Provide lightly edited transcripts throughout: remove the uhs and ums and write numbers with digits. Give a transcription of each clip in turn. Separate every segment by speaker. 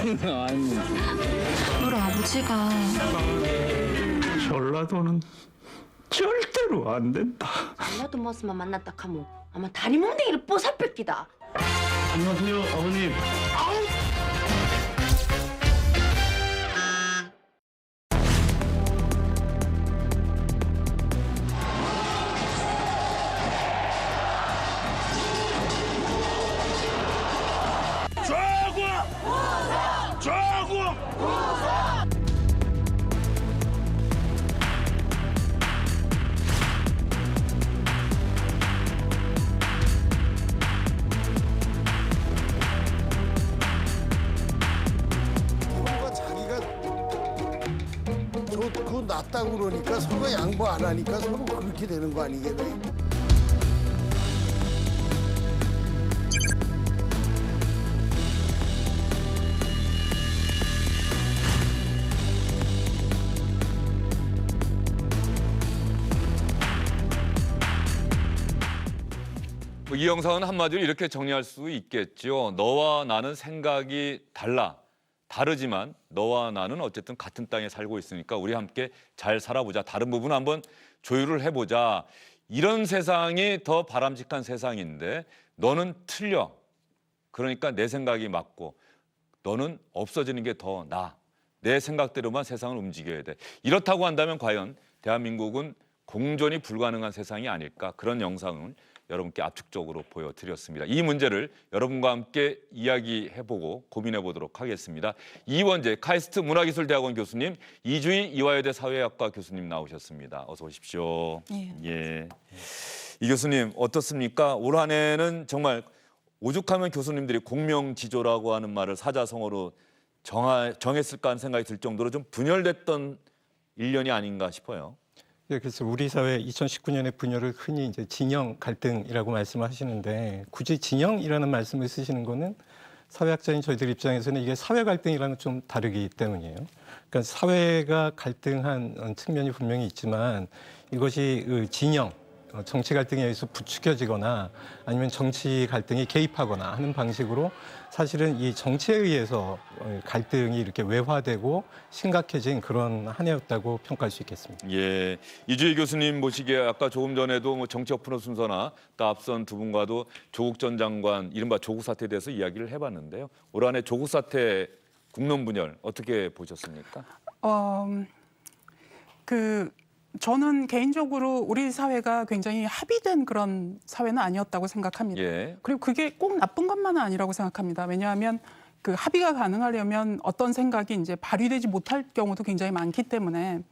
Speaker 1: 우리 아버지가
Speaker 2: 전라도는 절대로 안 된다.
Speaker 3: 전라도 머스만 만났다 카모 아마 다리 몽둥이를 뽀사 뺏기다.
Speaker 2: 안녕하세요, 아버님.
Speaker 4: 자기가 그거 낫다고 그러니까 서로 양보 안 하니까 서로 그렇게 되는 거 아니겠네.
Speaker 5: 이 영상은 한마디로 이렇게 정리할 수 있겠죠. 너와 나는 생각이 다르지만 너와 나는 어쨌든 같은 땅에 살고 있으니까 우리 함께 잘 살아보자. 다른 부분 한번 조율을 해보자. 이런 세상이 더 바람직한 세상인데 너는 틀려. 그러니까 내 생각이 맞고 너는 없어지는 게 더 나아. 내 생각대로만 세상을 움직여야 돼. 이렇다고 한다면 과연 대한민국은 공존이 불가능한 세상이 아닐까. 그런 영상을 여러분께 압축적으로 보여드렸습니다. 이 문제를 여러분과 함께 이야기해보고 고민해보도록 하겠습니다. 이원재 카이스트 문화기술대학원 교수님, 이주희 이화여대 사회학과 교수님 나오셨습니다. 어서 오십시오. 예. 이 교수님 어떻습니까? 올 한 해는 정말 오죽하면 교수님들이 공명지조라고 하는 말을 사자성어로 정했을까 하는 생각이 들 정도로 좀 분열됐던 1년이 아닌가 싶어요.
Speaker 6: 네, 그래서 우리 사회 2019년의 분열을 흔히 이제 진영 갈등이라고 말씀하시는데 굳이 진영이라는 말씀을 쓰시는 거는 사회학자인 저희들 입장에서는 이게 사회 갈등이랑은 좀 다르기 때문이에요. 그러니까 사회가 갈등한 측면이 분명히 있지만 이것이 진영, 정치 갈등에 의해서 부추겨지거나 아니면 정치 갈등이 개입하거나 하는 방식으로 사실은 이 정치에 의해서 갈등이 이렇게 외화되고 심각해진 그런 한 해였다고 평가할 수 있겠습니다.
Speaker 5: 예, 이주희 교수님 모시기에 아까 조금 전에도 뭐 정치 오픈어 순서나 또 앞선 두 분과도 조국 전 장관 이른바 조국 사태에 대해서 이야기를 해봤는데요. 올 한 해 조국 사태 국론 분열 어떻게 보셨습니까?
Speaker 7: 저는 개인적으로 우리 사회가 굉장히 합의된 그런 사회는 아니었다고 생각합니다.
Speaker 5: 예.
Speaker 7: 그리고 그게 꼭 나쁜 것만은 아니라고 생각합니다. 왜냐하면 그 합의가 가능하려면 어떤 생각이 이제 발휘되지 못할 경우도 굉장히 많기 때문에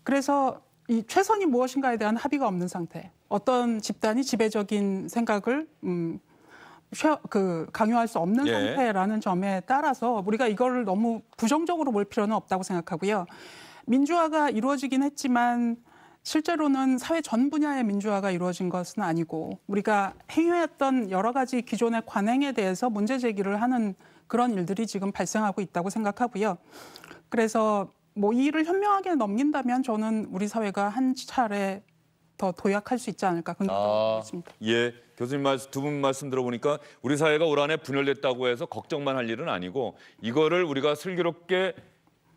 Speaker 7: 그래서 이 최선이 무엇인가에 대한 합의가 없는 상태. 어떤 집단이 지배적인 생각을 강요할 수 없는
Speaker 5: 예.
Speaker 7: 상태라는 점에 따라서 우리가 이거를 너무 부정적으로 볼 필요는 없다고 생각하고요. 민주화가 이루어지긴 했지만 실제로는 사회 전 분야의 민주화가 이루어진 것은 아니고 우리가 행해왔던 여러 가지 기존의 관행에 대해서 문제 제기를 하는 그런 일들이 지금 발생하고 있다고 생각하고요. 그래서 뭐 이 일을 현명하게 넘긴다면 저는 우리 사회가 한 차례 더 도약할 수 있지 않을까 그런 생각이 있습니다.
Speaker 5: 예, 교수님 두 분 말씀 들어보니까 우리 사회가 올 한 해 분열됐다고 해서 걱정만 할 일은 아니고 이거를 우리가 슬기롭게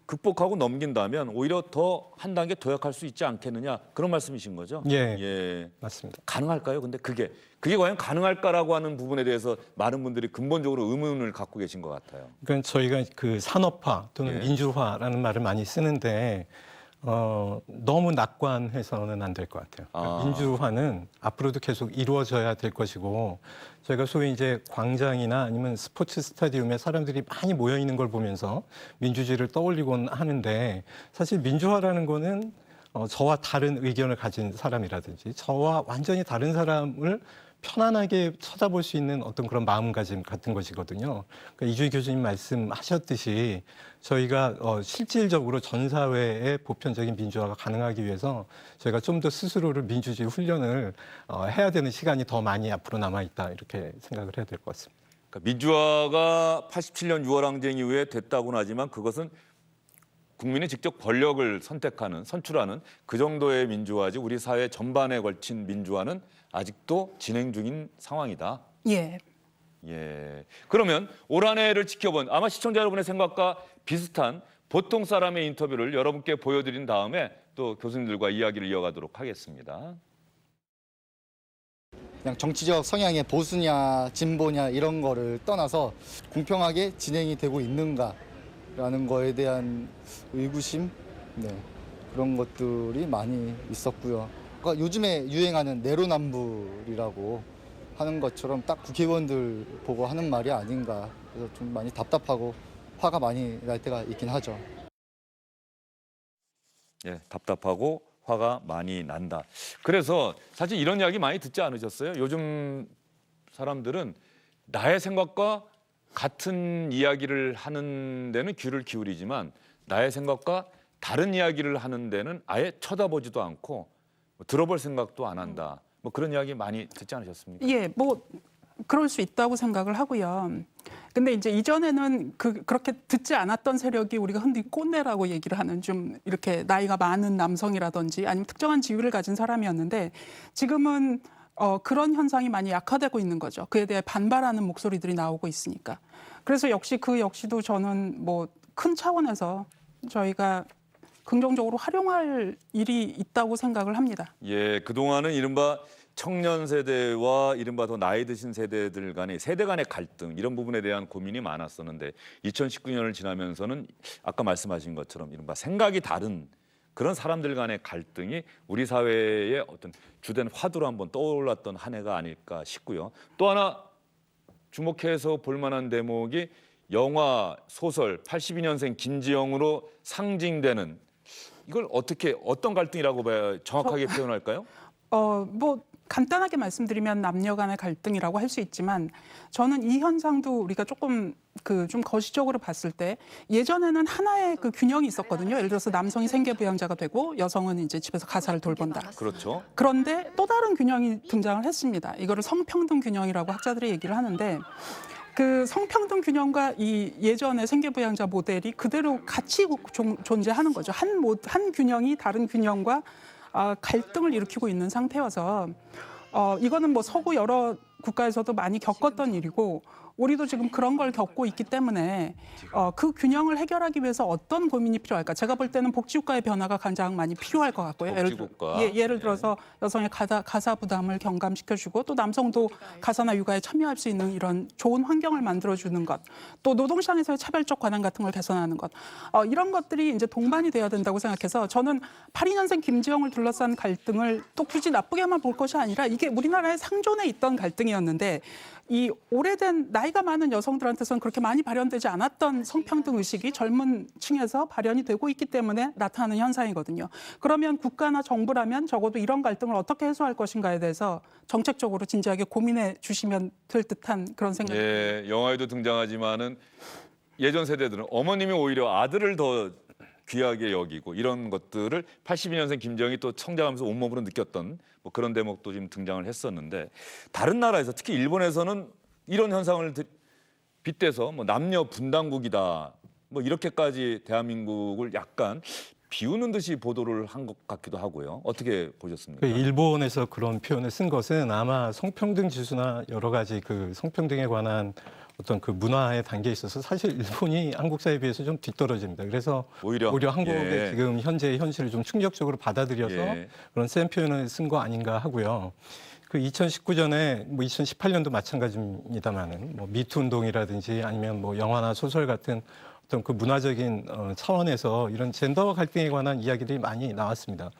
Speaker 5: 극복하고 넘긴다면 오히려 더 한 단계 도약할 수 있지 않겠느냐 그런 말씀이신 거죠?
Speaker 6: 예, 맞습니다.
Speaker 5: 가능할까요? 근데 그게 과연 가능할까라고 하는 부분에 대해서 많은 분들이 근본적으로 의문을 갖고 계신 것 같아요.
Speaker 6: 그러니까 저희가 그 산업화 또는
Speaker 5: 예.
Speaker 6: 민주화라는 말을 많이 쓰는데 너무 낙관해서는 안 될 것 같아요. 그러니까 민주화는 앞으로도 계속 이루어져야 될 것이고 저희가 소위 이제 광장이나 아니면 스포츠 스타디움에 사람들이 많이 모여 있는 걸 보면서 민주주의를 떠올리곤 하는데 사실 민주화라는 거는 저와 다른 의견을 가진 사람이라든지 저와 완전히 다른 사람을 편안하게 쳐다볼 수 있는 어떤 그런 마음가짐 같은 것이거든요. 그러니까 이주희 교수님 말씀하셨듯이 저희가 실질적으로 전 사회의 보편적인 민주화가 가능하기 위해서 저희가 좀 더 스스로를 민주주의 훈련을 해야 되는 시간이 더 많이 앞으로 남아있다 이렇게 생각을 해야 될 것 같습니다.
Speaker 5: 그러니까 민주화가 87년 6월 항쟁 이후에 됐다고는 하지만 그것은 국민이 직접 권력을 선출하는 그 정도의 민주화지 우리 사회 전반에 걸친 민주화는 아직도 진행 중인 상황이다.
Speaker 7: 예.
Speaker 5: 예. 그러면 올 한 해를 지켜본 아마 시청자 여러분의 생각과 비슷한 보통 사람의 인터뷰를 여러분께 보여드린 다음에 또 교수님들과 이야기를 이어가도록 하겠습니다.
Speaker 8: 그냥 정치적 성향의 보수냐 진보냐 이런 거를 떠나서 공평하게 진행이 되고 있는가라는 거에 대한 의구심, 네, 그런 것들이 많이 있었고요. 그러니까 요즘에 유행하는 내로남불이라고 하는 것처럼 딱 국회의원들 보고 하는 말이 아닌가. 그래서 좀 많이 답답하고 화가 많이 날 때가 있긴 하죠.
Speaker 5: 예, 답답하고 화가 많이 난다. 그래서 사실 이런 이야기 많이 듣지 않으셨어요? 요즘 사람들은 나의 생각과 같은 이야기를 하는 데는 귀를 기울이지만 나의 생각과 다른 이야기를 하는 데는 아예 쳐다보지도 않고 들어볼 생각도 안 한다. 뭐 그런 이야기 많이 듣지 않으셨습니까?
Speaker 7: 예, 뭐 그럴 수 있다고 생각을 하고요. 근데 이제 이전에는 그렇게 듣지 않았던 세력이 우리가 흔히 꼰대라고 얘기를 하는 좀 이렇게 나이가 많은 남성이라든지 아니면 특정한 지위를 가진 사람이었는데 지금은 그런 현상이 많이 약화되고 있는 거죠. 그에 대해 반발하는 목소리들이 나오고 있으니까. 그래서 역시도 저는 뭐 큰 차원에서 저희가 긍정적으로 활용할 일이 있다고 생각을 합니다.
Speaker 5: 예, 그동안은 이른바 청년 세대와 이른바 더 나이 드신 세대들 간의 세대 간의 갈등 이런 부분에 대한 고민이 많았었는데 2019년을 지나면서는 아까 말씀하신 것처럼 이른바 생각이 다른 그런 사람들 간의 갈등이 우리 사회의 어떤 주된 화두로 한번 떠올랐던 한 해가 아닐까 싶고요. 또 하나 주목해서 볼 만한 대목이 영화 소설 82년생 김지영으로 상징되는 이걸 어떤 갈등이라고 봐야 정확하게 표현할까요?
Speaker 7: 뭐 간단하게 말씀드리면 남녀 간의 갈등이라고 할 수 있지만 저는 이 현상도 우리가 조금 좀 거시적으로 봤을 때 예전에는 하나의 그 균형이 있었거든요. 예를 들어서 남성이 생계부양자가 되고 여성은 이제 집에서 가사를 돌본다.
Speaker 5: 그렇죠.
Speaker 7: 그런데 또 다른 균형이 등장을 했습니다. 이거를 성평등 균형이라고 학자들이 얘기를 하는데 그 성평등 균형과 이 예전의 생계부양자 모델이 그대로 같이 존재하는 거죠. 한 균형이 다른 균형과 갈등을 일으키고 있는 상태여서 이거는 뭐 서구 여러 국가에서도 많이 겪었던 일이고 우리도 지금 그런 걸 겪고 있기 때문에 그 균형을 해결하기 위해서 어떤 고민이 필요할까? 제가 볼 때는 복지국가의 변화가 가장 많이 필요할 것 같고요.
Speaker 5: 복지국가.
Speaker 7: 예를 들어서 여성의 가사 부담을 경감시켜주고 또 남성도 가사나 육아에 참여할 수 있는 이런 좋은 환경을 만들어주는 것, 또 노동시장에서의 차별적 관행 같은 걸 개선하는 것, 이런 것들이 이제 동반이 돼야 된다고 생각해서 저는 82년생 김지영을 둘러싼 갈등을 또 굳이 나쁘게만 볼 것이 아니라 이게 우리나라의 상존에 있던 갈등이었는데 이 오래된 나이가 많은 여성들한테서는 그렇게 많이 발현되지 않았던 성평등 의식이 젊은 층에서 발현이 되고 있기 때문에 나타나는 현상이거든요. 그러면 국가나 정부라면 적어도 이런 갈등을 어떻게 해소할 것인가에 대해서 정책적으로 진지하게 고민해 주시면 될 듯한 그런 생각이 듭니다.
Speaker 5: 예, 영화에도 등장하지만은 예전 세대들은 어머님이 오히려 아들을 더 귀하게 여기고 이런 것들을 82년생 김정이 또 성장하면서 온몸으로 느꼈던 뭐 그런 대목도 지금 등장을 했었는데 다른 나라에서 특히 일본에서는 이런 현상을 빗대서 뭐 남녀 분단국이다 뭐 이렇게까지 대한민국을 약간 비우는 듯이 보도를 한 것 같기도 하고요. 어떻게 보셨습니까?
Speaker 6: 일본에서 그런 표현을 쓴 것은 아마 성평등 지수나 여러 가지 그 성평등에 관한 어떤 그 문화의 단계에 있어서 사실 일본이 한국 사회에 비해서 좀 뒤떨어집니다. 그래서 오히려 한국의
Speaker 5: 예.
Speaker 6: 지금 현재의 현실을 좀 충격적으로 받아들여서
Speaker 5: 예.
Speaker 6: 그런 센 표현을 쓴 거 아닌가 하고요. 그 2019년에 뭐 2018년도 마찬가지입니다만은 뭐 미투 운동이라든지 아니면 뭐 영화나 소설 같은 어떤 그 문화적인 차원에서 이런 젠더 갈등에 관한 이야기들이 많이 나왔습니다.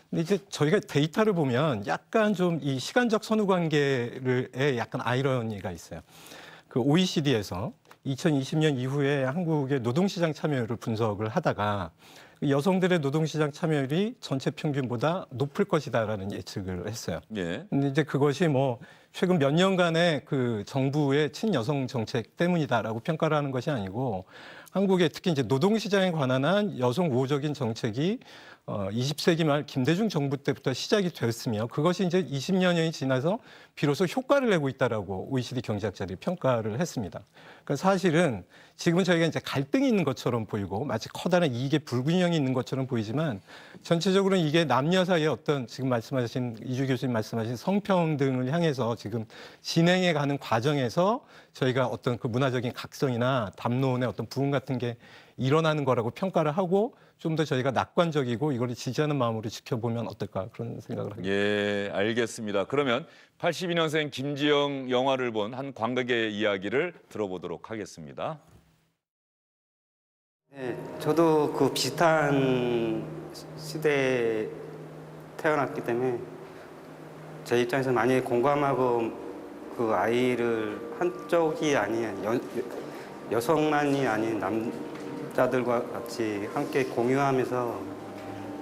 Speaker 6: 근데 이제 저희가 데이터를 보면 약간 좀 이 시간적 선후 관계에 약간 아이러니가 있어요. 그 OECD에서 2020년 이후에 한국의 노동시장 참여율을 분석을 하다가 여성들의 노동시장 참여율이 전체 평균보다 높을 것이다라는 예측을 했어요.
Speaker 5: 예.
Speaker 6: 근데 이제 그것이 뭐 최근 몇 년간의 그 정부의 친여성 정책 때문이다라고 평가를 하는 것이 아니고 한국의 특히 이제 노동시장에 관한 한 여성 우호적인 정책이 20세기 말 김대중 정부 때부터 시작이 됐으며 그것이 이제 20년이 지나서 비로소 효과를 내고 있다라고 OECD 경제학자들이 평가를 했습니다. 그러니까 사실은 지금은 저희가 이제 갈등이 있는 것처럼 보이고 마치 커다란 이익의 불균형이 있는 것처럼 보이지만 전체적으로는 이게 남녀 사이의 어떤 지금 말씀하신 이주 교수님 말씀하신 성평등을 향해서 지금 진행해 가는 과정에서 저희가 어떤 그 문화적인 각성이나 담론의 어떤 부흥 같은 게 일어나는 거라고 평가를 하고 좀 더 저희가 낙관적이고 이걸 지지하는 마음으로 지켜보면 어떨까 그런 생각을 하게 됩니다.
Speaker 5: 예, 알겠습니다. 그러면 82년생 김지영 영화를 본 한 관객의 이야기를 들어보도록 하겠습니다.
Speaker 9: 네, 저도 그 비슷한 시대에 태어났기 때문에 제 입장에서 많이 공감하고 그 아이를 한쪽이 아닌 여성만이 아닌 남자들과 같이 함께 공유하면서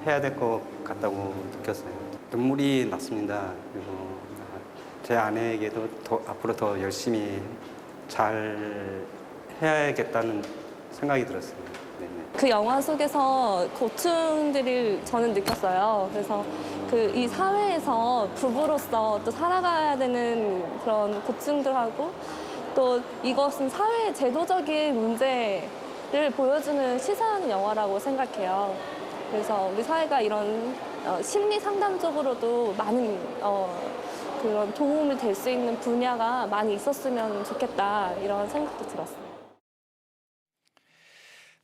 Speaker 9: 해야 될 것 같다고 느꼈어요. 눈물이 났습니다. 그리고 제 아내에게도 앞으로 더 열심히 잘 해야겠다는 생각이 들었어요. 네네.
Speaker 10: 그 영화 속에서 고충들을 저는 느꼈어요. 그래서 그 이 사회에서 부부로서 또 살아가야 되는 그런 고충들하고 또 이것은 사회의 제도적인 문제를 보여주는 시사하는 영화라고 생각해요. 그래서 우리 사회가 이런 심리 상담 쪽으로도 많은 그런 도움이 될 수 있는 분야가 많이 있었으면 좋겠다 이런 생각도 들었어요.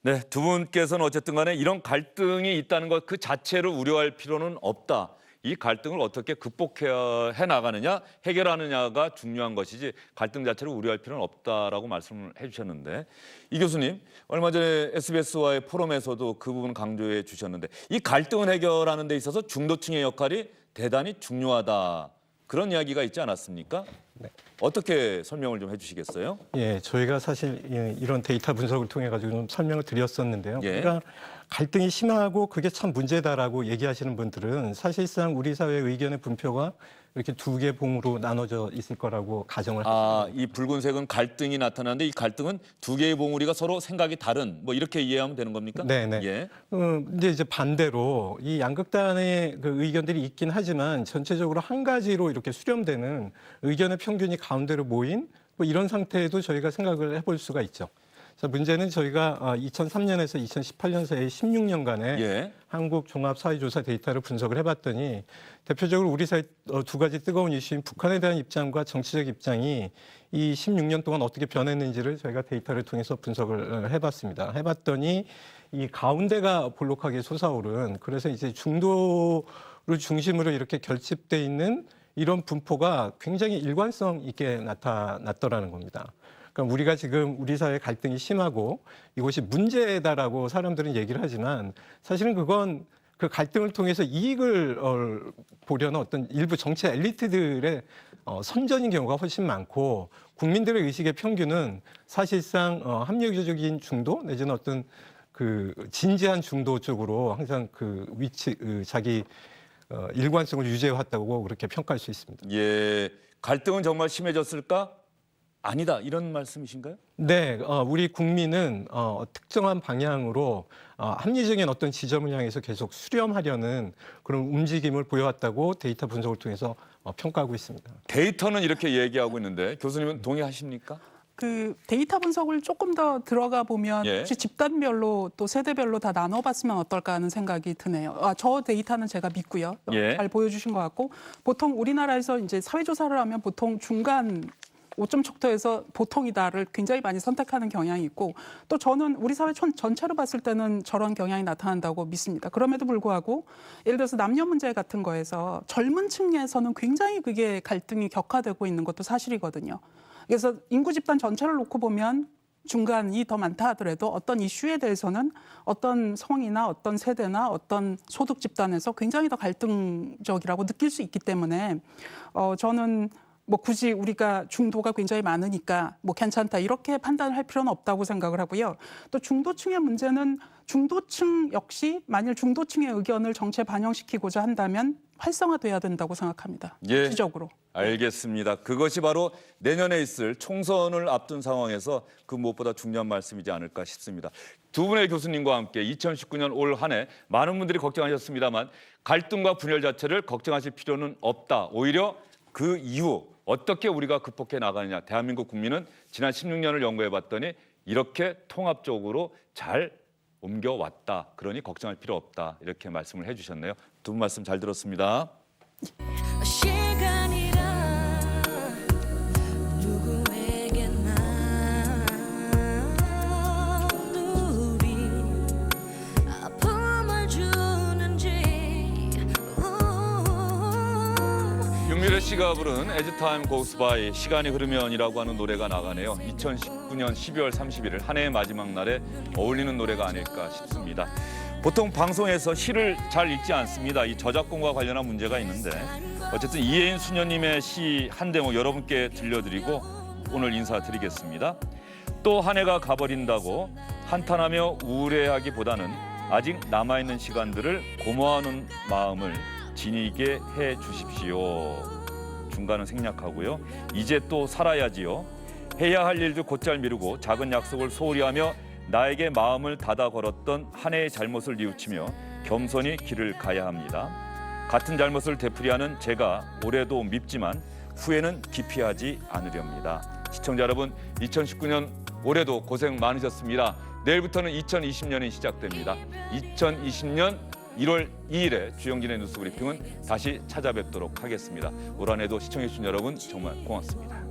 Speaker 5: 네, 두 분께서는 어쨌든 간에 이런 갈등이 있다는 것 그 자체를 우려할 필요는 없다. 이 갈등을 어떻게 극복해 나가느냐, 해결하느냐가 중요한 것이지 갈등 자체를 우려할 필요는 없다라고 말씀을 해주셨는데 이 교수님, 얼마 전에 SBS와의 포럼에서도 그 부분 강조해 주셨는데 이 갈등을 해결하는 데 있어서 중도층의 역할이 대단히 중요하다. 그런 이야기가 있지 않았습니까?
Speaker 6: 네.
Speaker 5: 어떻게 설명을 좀 해주시겠어요?
Speaker 6: 예, 저희가 사실 이런 데이터 분석을 통해 가지고 좀 설명을 드렸었는데요.
Speaker 5: 예.
Speaker 6: 그러니까 갈등이 심하고 그게 참 문제다라고 얘기하시는 분들은 사실상 우리 사회의 의견의 분표가 이렇게 두 개 봉으로 나눠져 있을 거라고 가정을
Speaker 5: 아,
Speaker 6: 하시는
Speaker 5: 이 붉은색은 갈등이 나타나는데 이 갈등은 두 개의 봉우리가 서로 생각이 다른 뭐 이렇게 이해하면 되는 겁니까?
Speaker 6: 네네.
Speaker 5: 예.
Speaker 6: 근데 이제 반대로 이 양극단의 그 의견들이 있긴 하지만 전체적으로 한 가지로 이렇게 수렴되는 의견의 평균이 가운데로 모인 뭐 이런 상태에도 저희가 생각을 해볼 수가 있죠. 자, 문제는 저희가 2003년에서 2018년 사이 16년간의
Speaker 5: 예.
Speaker 6: 한국 종합사회조사 데이터를 분석을 해봤더니 대표적으로 우리 사회 두 가지 뜨거운 이슈인 북한에 대한 입장과 정치적 입장이 이 16년 동안 어떻게 변했는지를 저희가 데이터를 통해서 분석을 해봤습니다. 해봤더니 이 가운데가 볼록하게 솟아오른 그래서 이제 중도를 중심으로 이렇게 결집돼 있는 이런 분포가 굉장히 일관성 있게 나타났더라는 겁니다. 그러니까 우리가 지금 우리 사회 갈등이 심하고 이것이 문제다라고 사람들은 얘기를 하지만 사실은 그건 그 갈등을 통해서 이익을 보려는 어떤 일부 정치 엘리트들의 선전인 경우가 훨씬 많고 국민들의 의식의 평균은 사실상 합리적인 중도 내지는 어떤 그 진지한 중도 쪽으로 항상 그 위치 자기 일관성을 유지해왔다고 그렇게 평가할 수 있습니다.
Speaker 5: 예. 갈등은 정말 심해졌을까? 아니다. 이런 말씀이신가요?
Speaker 6: 네, 우리 국민은 특정한 방향으로 합리적인 어떤 지점을 향해서 계속 수렴하려는 그런 움직임을 보여왔다고 데이터 분석을 통해서 평가하고 있습니다.
Speaker 5: 데이터는 이렇게 얘기하고 있는데 교수님은 동의하십니까?
Speaker 7: 그 데이터 분석을 조금 더 들어가 보면
Speaker 5: 예.
Speaker 7: 혹시 집단별로 또 세대별로 다 나눠봤으면 어떨까 하는 생각이 드네요. 저 데이터는 제가 믿고요.
Speaker 5: 예.
Speaker 7: 잘 보여주신 것 같고 보통 우리나라에서 이제 사회조사를 하면 보통 중간 5점 척도에서 보통이다를 굉장히 많이 선택하는 경향이 있고 또 저는 우리 사회 전체로 봤을 때는 저런 경향이 나타난다고 믿습니다. 그럼에도 불구하고 예를 들어서 남녀 문제 같은 거에서 젊은 층에서는 굉장히 그게 갈등이 격화되고 있는 것도 사실이거든요. 그래서 인구 집단 전체를 놓고 보면 중간이 더 많다 하더라도 어떤 이슈에 대해서는 어떤 성이나 어떤 세대나 어떤 소득 집단에서 굉장히 더 갈등적이라고 느낄 수 있기 때문에 저는 뭐 굳이 우리가 중도가 굉장히 많으니까 뭐 괜찮다 이렇게 판단을 할 필요는 없다고 생각을 하고요. 또 중도층의 문제는 중도층 역시 만일 중도층의 의견을 정치에 반영시키고자 한다면 활성화돼야 된다고 생각합니다.
Speaker 5: 예.
Speaker 7: 실질적으로.
Speaker 5: 알겠습니다. 그것이 바로 내년에 있을 총선을 앞둔 상황에서 그 무엇보다 중요한 말씀이지 않을까 싶습니다. 두 분의 교수님과 함께 2019년 올 한 해 많은 분들이 걱정하셨습니다만 갈등과 분열 자체를 걱정하실 필요는 없다. 오히려 그 이후 어떻게 우리가 극복해 나가느냐. 대한민국 국민은 지난 16년을 연구해봤더니 이렇게 통합적으로 잘 옮겨왔다. 그러니 걱정할 필요 없다. 이렇게 말씀을 해주셨네요. 두 분 말씀 잘 들었습니다.
Speaker 11: 시간이란 누구에게나
Speaker 5: 씨가 부른 As Time Goes By, 시간이 흐르면이라고 하는 노래가 나가네요. 2019년 12월 31일 한 해의 마지막 날에 어울리는 노래가 아닐까 싶습니다. 보통 방송에서 시를 잘 읽지 않습니다. 이 저작권과 관련한 문제가 있는데 어쨌든 이혜인 수녀님의 시 한 대목 여러분께 들려드리고 오늘 인사드리겠습니다. 또 한 해가 가버린다고 한탄하며 우울해하기보다는 아직 남아있는 시간들을 고마워하는 마음을 지니게 해 주십시오. 중간은 생략하고요. 이제 또 살아야지요. 해야 할 일도 곧잘 미루고 작은 약속을 소홀히 하며 나에게 마음을 닫아 걸었던 한 해의 잘못을 뉘우치며 겸손히 길을 가야 합니다. 같은 잘못을 되풀이하는 제가 올해도 밉지만 후회는 기피하지 않으렵니다. 시청자 여러분, 2019년 올해도 고생 많으셨습니다. 내일부터는 2020년이 시작됩니다. 2020년 1월 2일에 주영진의 뉴스 브리핑은 다시 찾아뵙도록 하겠습니다. 올 한 해도 시청해주신 여러분 정말 고맙습니다.